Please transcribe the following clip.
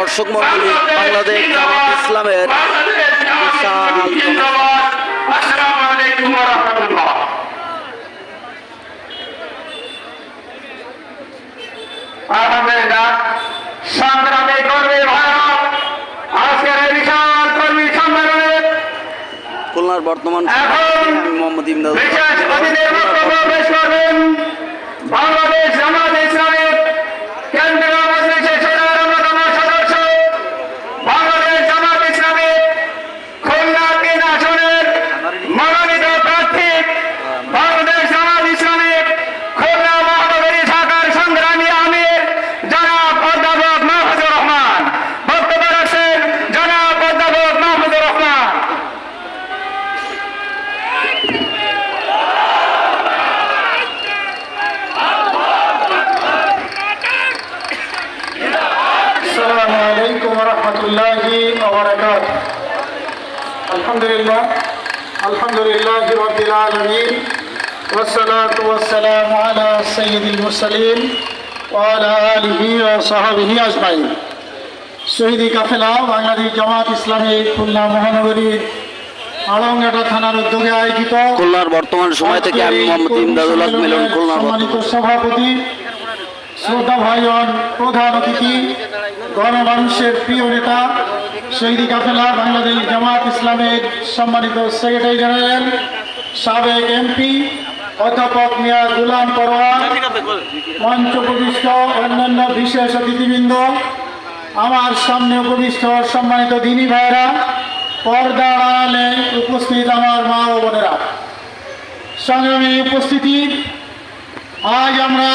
দর্শক মণ্ডলী, বাংলাদেশ জামাত ইসলামের আসসালামু আলাইকুম ওয়া রাহমাতুল্লাহ। আলহামদুলিল্লাহ, সংগ্রামী কর্মী ভাইরা, আজকের এই বিশাল কর্মী সম্মেলনে খুলনার বর্তমান মোহাম্মদ ইমদাদ বিশেষ অতিথির বক্তব্য পেশ করবেন বাংলাদেশ জামাত ইসলামের কেন্দ্রীয় মজলিসের অন্যতম সদস্য, বাংলাদেশ জামাত ইসলামের খুলনা ৩ আসনের মনোনীত প্রার্থী, বাংলাদেশ জামাত ইসলামের খুলনা মহানগরী শাখার সংগ্রামী আমির জনাব অধ্যাপক মাহফুজুর রহমান। বক্তব্য রাখছেন জনাব অধ্যাপক মাহফুজুর রহমান। السلام عليكم ورحمة الله وبركاته. الحمد لله رب العالمين والصلاة والسلام على سيد المرسلين وعلى آله وصحبه أجمعين. শহীদ কাফেলা বাংলাদেশ জামাত ইসলামী খুলনা মহানগরীর আলমঘাটা থানার উদ্যোগে আয়োজিত খুলনার বর্তমান সময় থেকে আমি মোহাম্মদ ইমদাদুল হক মিলন, খুলনার সম্মানিত সভাপতি, শ্রদ্ধা ভাইজন, প্রধান অতিথি, গণমানুষের প্রিয় নেতা, শহীদ কাফেলা বাংলাদেশ জামাত ইসলামের সম্মানিত সেক্রেটারি জেনারেল, সাবেক এমপি অধ্যাপক মিয়া গুলাম পরোয়ার, মঞ্চ উপবিষ্ট অন্যান্য বিশেষ অতিথিবৃন্দ, আমার সামনে উপবিষ্ট সম্মানিত দিনী ভাইরা, পর্দার আড়ালে উপস্থিত আমার মা ও বোনেরা, সংগ্রামী উপস্থিতি, আজ আমরা